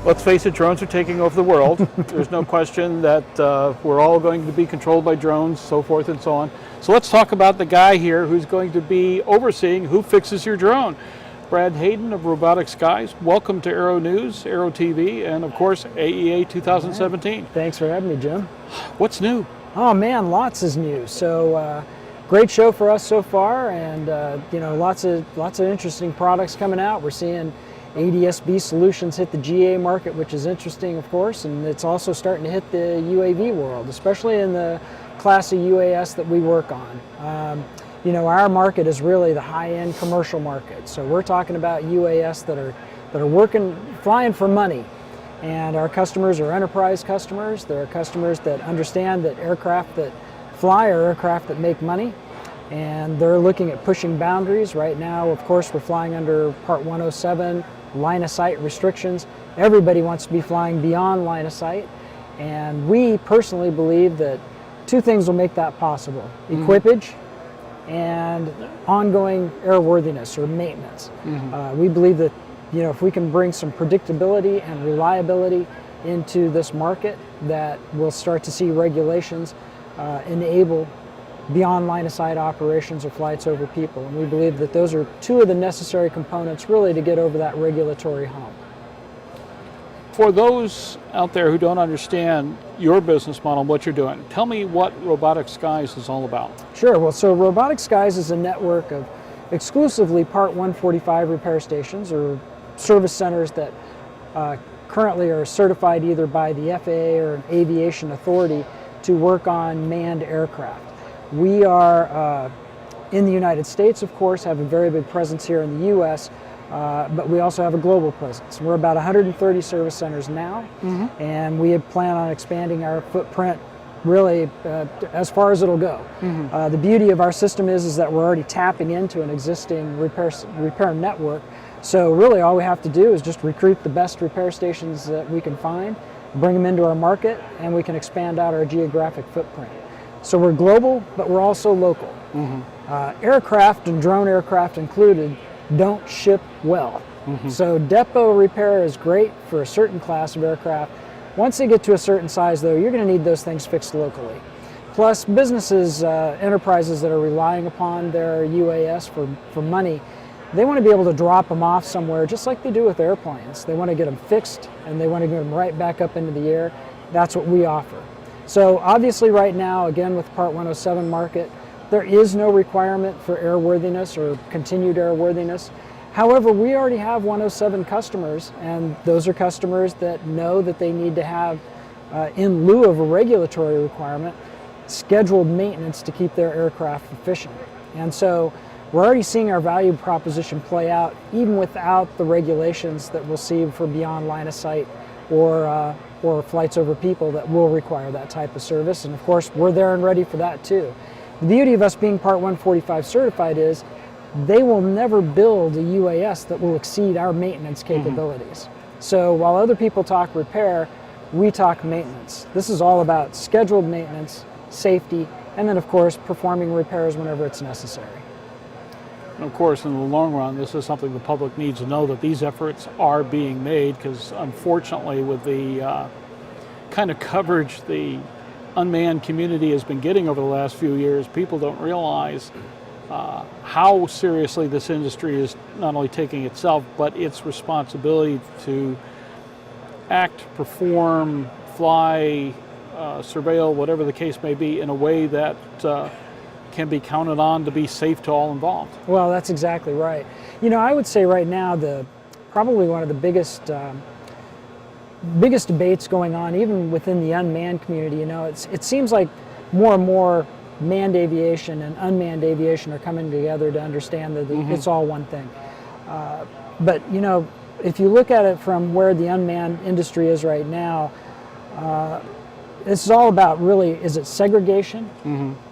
Let's face it, drones are taking over the world. There's no question that we're all going to be controlled by drones, so forth and so on. So let's talk about the guy here who's going to be overseeing who fixes your drone. Brad Hayden of Robotic Skies, welcome to Aero-News, Aero-TV, and of course AEA 2017. Right. Thanks for having me, Jim. What's new? Oh man, lots is new. So great show for us so far, and you know, lots of interesting products coming out. We're seeing ADS-B solutions hit the GA market, which is interesting, of course, and it's also starting to hit the UAV world, especially in the class of UAS that we work on. You know, our market is really the high-end commercial market, so we're talking about UAS that are flying for money, and our customers are enterprise customers. They're customers that understand that aircraft that fly are aircraft that make money, and they're looking at pushing boundaries. Right now, of course, we're flying under Part 107, line of sight restrictions. Everybody wants to be flying beyond line of sight, and we personally believe that two things will make that possible: equipage and ongoing airworthiness or maintenance. We believe that, you know, if we can bring some predictability and reliability into this market, that we'll start to see regulations enable beyond line of sight operations or flights over people. And we believe that those are two of the necessary components really to get over that regulatory hump. For those out there who don't understand your business model and what you're doing, tell me what Robotic Skies is all about. Sure. Well, so Robotic Skies is a network of exclusively Part 145 repair stations or service centers that currently are certified either by the FAA or an aviation authority to work on manned aircraft. We are in the United States, of course, have a very big presence here in the U.S., but we also have a global presence. We're about 130 service centers now, and we plan on expanding our footprint really as far as it'll go. The beauty of our system is that we're already tapping into an existing repair network, so really all we have to do is just recruit the best repair stations that we can find, bring them into our market, and we can expand out our geographic footprint. So we're global, but we're also local. Aircraft, and drone aircraft included, don't ship well. So depot repair is great for a certain class of aircraft. Once they get to a certain size, though, you're going to need those things fixed locally. Plus, businesses, enterprises that are relying upon their UAS for money, they want to be able to drop them off somewhere just like they do with airplanes. They want to get them fixed, and they want to get them right back up into the air. That's what we offer. So obviously right now, again with Part 107 market, there is no requirement for airworthiness or continued airworthiness. However, we already have 107 customers, and those are customers that know that they need to have, in lieu of a regulatory requirement, scheduled maintenance to keep their aircraft efficient. And so we're already seeing our value proposition play out even without the regulations that we'll see for beyond line of sight or flights over people that will require that type of service. And of course, we're there and ready for that too. The beauty of us being Part 145 certified is they will never build a UAS that will exceed our maintenance capabilities. So while other people talk repair, we talk maintenance. This is all about scheduled maintenance, safety, and then of course performing repairs whenever it's necessary. And of course, in the long run, this is something the public needs to know, that these efforts are being made, because unfortunately with the kind of coverage the unmanned community has been getting over the last few years, people don't realize how seriously this industry is not only taking itself, but its responsibility to act, perform, fly, surveil, whatever the case may be, in a way that can be counted on to be safe to all involved. Well, that's exactly right. You know, I would say right now probably one of the biggest debates going on, even within the unmanned community. You know, it seems like more and more manned aviation and unmanned aviation are coming together to understand that it's all one thing. But you know, if you look at it from where the unmanned industry is right now, this is all about really, is it segregation?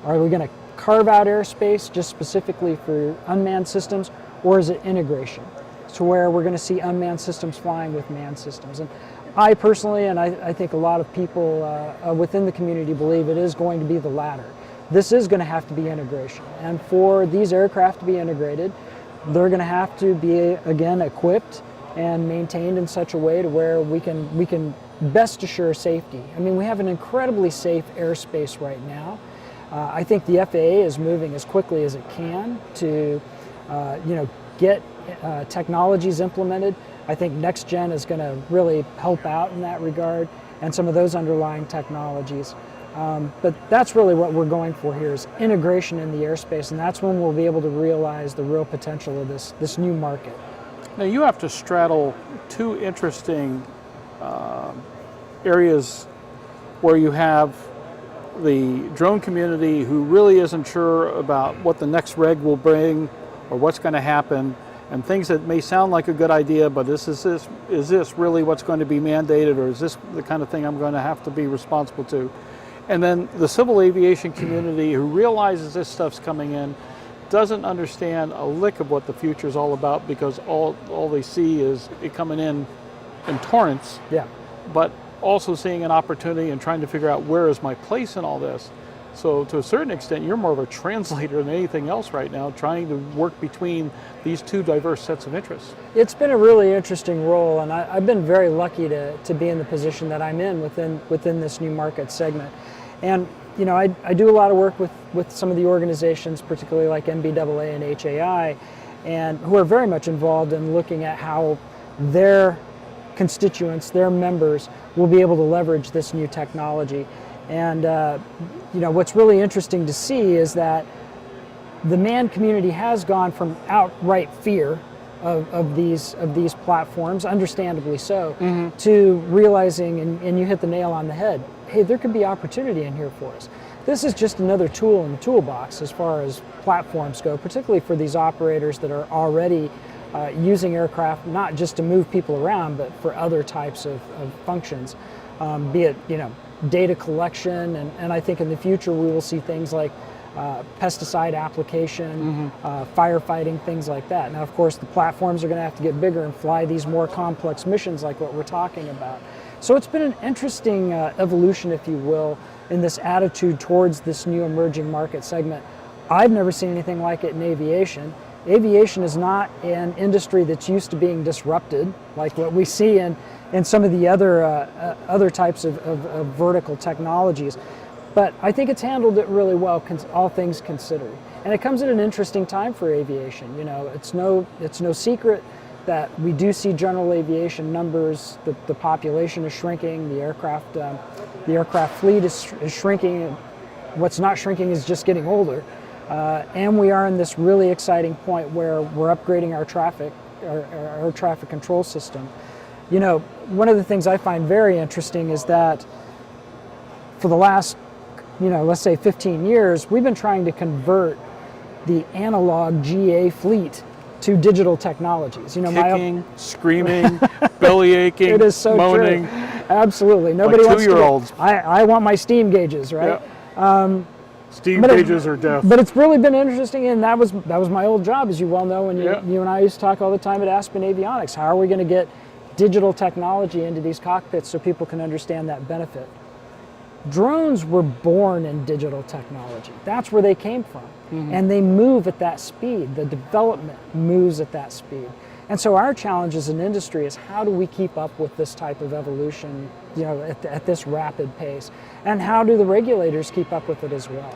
Are we going to carve out airspace just specifically for unmanned systems, or is it integration to where we're going to see unmanned systems flying with manned systems? And I personally, and I think a lot of people within the community believe it is going to be the latter. This is going to have to be integration, and for these aircraft to be integrated, they're going to have to be, again, equipped and maintained in such a way to where we can best assure safety. I mean, we have an incredibly safe airspace right now. I think the FAA is moving as quickly as it can to get technologies implemented. I think next gen is going to really help out in that regard, and some of those underlying technologies. But that's really what we're going for here, is integration in the airspace, and that's when we'll be able to realize the real potential of this new market. Now you have to straddle two interesting areas where you have the drone community who really isn't sure about what the next reg will bring or what's going to happen, and things that may sound like a good idea, but is this really what's going to be mandated, or is this the kind of thing I'm going to have to be responsible to? And then the civil aviation community who realizes this stuff's coming in, doesn't understand a lick of what the future is all about, because all they see is it coming in torrents. Yeah. But also seeing an opportunity and trying to figure out where is my place in all this. So to a certain extent, you're more of a translator than anything else right now, trying to work between these two diverse sets of interests. It's been a really interesting role, and I've been very lucky to be in the position that I'm in within this new market segment. And I do a lot of work with some of the organizations, particularly like MBAA and HAI, and who are very much involved in looking at how their constituents, their members, will be able to leverage this new technology. And what's really interesting to see is that the manned community has gone from outright fear of these platforms, understandably so, to realizing, and you hit the nail on the head, hey, there could be opportunity in here for us. This is just another tool in the toolbox as far as platforms go, particularly for these operators that are already using aircraft not just to move people around, but for other types of functions, be it data collection, and I think in the future we will see things like pesticide application, firefighting, things like that. Now, of course, the platforms are going to have to get bigger and fly these more complex missions like what we're talking about. So it's been an interesting evolution, if you will, in this attitude towards this new emerging market segment. I've never seen anything like it in aviation. Aviation is not an industry that's used to being disrupted like what we see in some of the other types of vertical technologies. But I think it's handled it really well, all things considered. And it comes at an interesting time for aviation. It's no secret that we do see general aviation numbers. The population is shrinking. The aircraft fleet is shrinking. What's not shrinking is just getting older. And we are in this really exciting point where we're upgrading our traffic control system. One of the things I find very interesting is that for the last, let's say 15 years, we've been trying to convert the analog GA fleet to digital technologies. Kicking, screaming, belly aching, it is so moaning. True. Absolutely. Nobody like wants 2-year-olds. I want my steam gauges, right? Yeah. Steam gauges are death. But it's really been interesting, and that was my old job, as you well know, when you and I used to talk all the time at Aspen Avionics. How are we going to get digital technology into these cockpits so people can understand that benefit? Drones were born in digital technology. That's where they came from. And they move at that speed. The development moves at that speed. And so our challenge as an industry is, how do we keep up with this type of evolution, at this rapid pace? And how do the regulators keep up with it as well?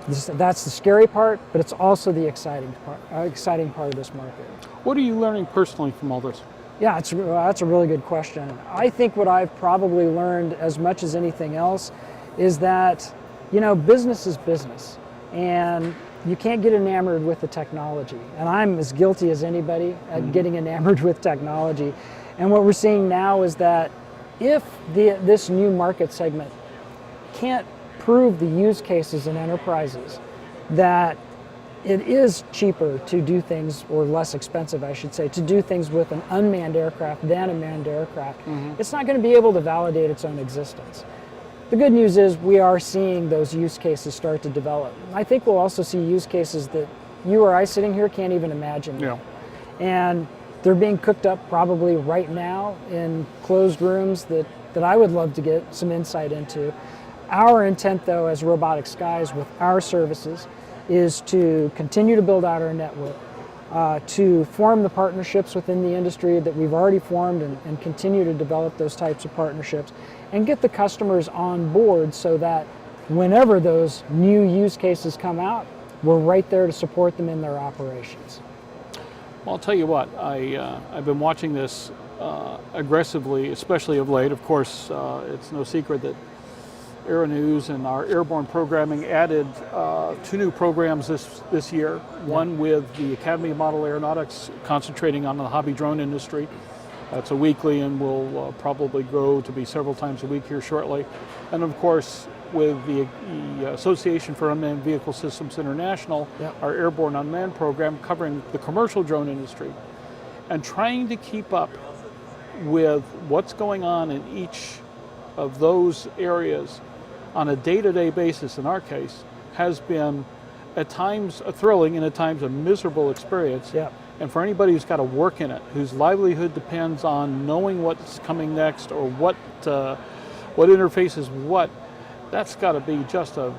That's the scary part, but it's also the exciting part of this market. What are you learning personally from all this? Yeah, that's a really good question. I think what I've probably learned as much as anything else is that, business is business, and you can't get enamored with the technology. And I'm as guilty as anybody at getting enamored with technology. And what we're seeing now is that if this new market segment can't prove the use cases in enterprises that it is cheaper to do things, or less expensive, I should say, to do things with an unmanned aircraft than a manned aircraft, it's not going to be able to validate its own existence. The good news is we are seeing those use cases start to develop. I think we'll also see use cases that you or I sitting here can't even imagine. Yeah. And they're being cooked up probably right now in closed rooms that I would love to get some insight into. Our intent, though, as Robotic Skies with our services, is to continue to build out our network, to form the partnerships within the industry that we've already formed and continue to develop those types of partnerships and get the customers on board so that whenever those new use cases come out, we're right there to support them in their operations. Well, I'll tell you what, I've been watching this aggressively, especially of late. Of course, it's no secret that Aero-News and our airborne programming added 2 new programs this year. One with the Academy of Model Aeronautics, concentrating on the hobby drone industry. That's a weekly and will probably grow to be several times a week here shortly. And of course, with the Association for Unmanned Vehicle Systems International, our Airborne Unmanned program covering the commercial drone industry, and trying to keep up with what's going on in each of those areas on a day-to-day basis, in our case, has been at times a thrilling and at times a miserable experience. And for anybody who's got to work in it, whose livelihood depends on knowing what's coming next or what interfaces what, that's got to be just a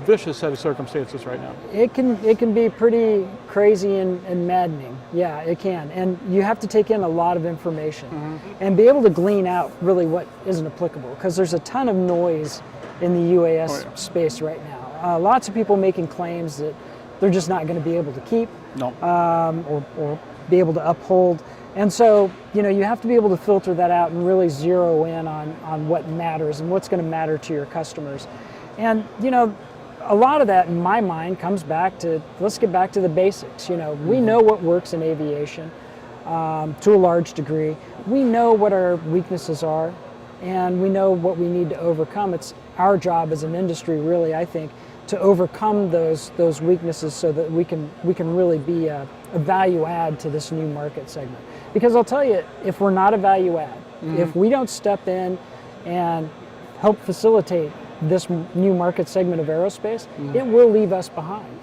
vicious set of circumstances right now. It can be pretty crazy and maddening. Yeah, it can. And you have to take in a lot of information and be able to glean out really what isn't applicable, because there's a ton of noise in the UAS space right now. Lots of people making claims that they're just not going to be able to keep or be able to uphold. And so, you have to be able to filter that out and really zero in on what matters and what's going to matter to your customers. And, a lot of that, in my mind, comes back to, let's get back to the basics. We know what works in aviation to a large degree. We know what our weaknesses are, and we know what we need to overcome. It's our job as an industry, really, I think, to overcome those weaknesses so that we can really be a value add to this new market segment. Because I'll tell you, if we're not a value add, if we don't step in and help facilitate this new market segment of aerospace, it will leave us behind.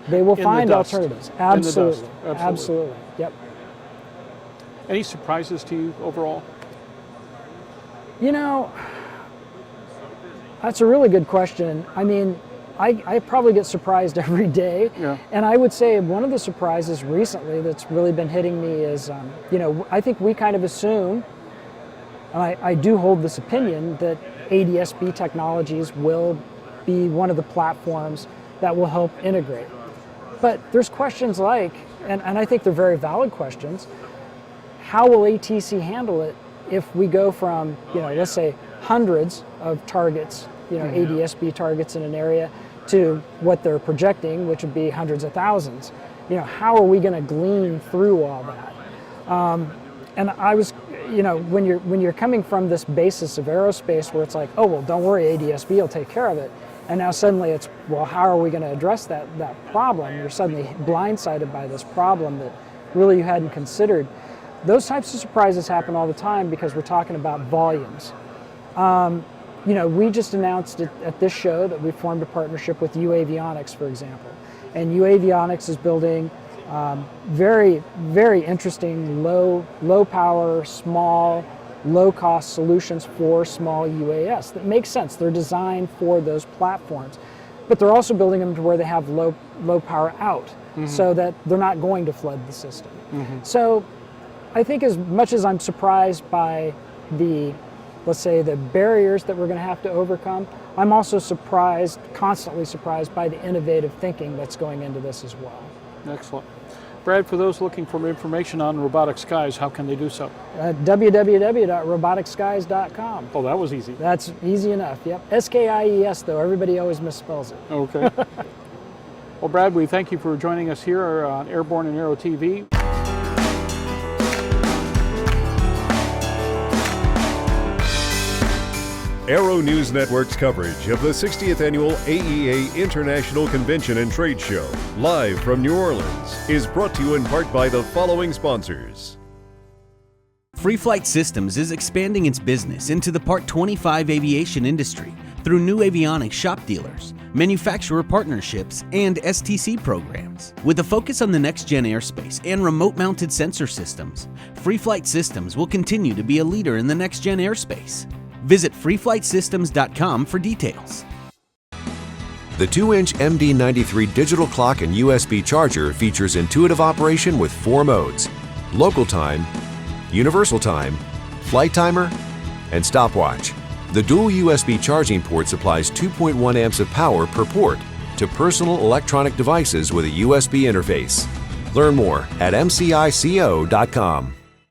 They will find alternatives. Absolutely. Absolutely. Yep. Any surprises to you overall? That's a really good question. I mean, I probably get surprised every day. And I would say one of the surprises recently that's really been hitting me is, I think we kind of assume, and I do hold this opinion, that ADS-B technologies will be one of the platforms that will help integrate. But there's questions like, and I think they're very valid questions, how will ATC handle it if we go from, let's say hundreds of targets, ADS-B targets in an area, to what they're projecting, which would be hundreds of thousands. How are we going to glean through all that? And I was, when you're coming from this basis of aerospace where it's like, oh, well, don't worry, ADS-B will take care of it. And now suddenly it's, well, how are we going to address that problem? You're suddenly blindsided by this problem that really you hadn't considered. Those types of surprises happen all the time because we're talking about volumes. We just announced at this show that we formed a partnership with Avionics, for example. And Avionics is building very, very interesting low power, small, low cost solutions for small UAS that make sense. They're designed for those platforms, but they're also building them to where they have low power out so that they're not going to flood the system. So I think as much as I'm surprised by let's say the barriers that we're going to have to overcome, I'm also constantly surprised by the innovative thinking that's going into this as well. Excellent. Brad, for those looking for more information on Robotic Skies, how can they do so? www.roboticskies.com. Oh, that was easy. That's easy enough, yep. S-K-I-E-S, though. Everybody always misspells it. Okay. Well, Brad, we thank you for joining us here on Airborne and Aero-TV. Aero-News Network's coverage of the 60th Annual AEA International Convention and Trade Show, live from New Orleans, is brought to you in part by the following sponsors. FreeFlight Systems is expanding its business into the Part 25 aviation industry through new avionics shop dealers, manufacturer partnerships, and STC programs. With a focus on the next-gen airspace and remote-mounted sensor systems, FreeFlight Systems will continue to be a leader in the next-gen airspace. Visit freeflightsystems.com for details. The 2-inch MD93 digital clock and USB charger features intuitive operation with 4 modes: local time, universal time, flight timer, and stopwatch. The dual USB charging port supplies 2.1 amps of power per port to personal electronic devices with a USB interface. Learn more at mcico.com.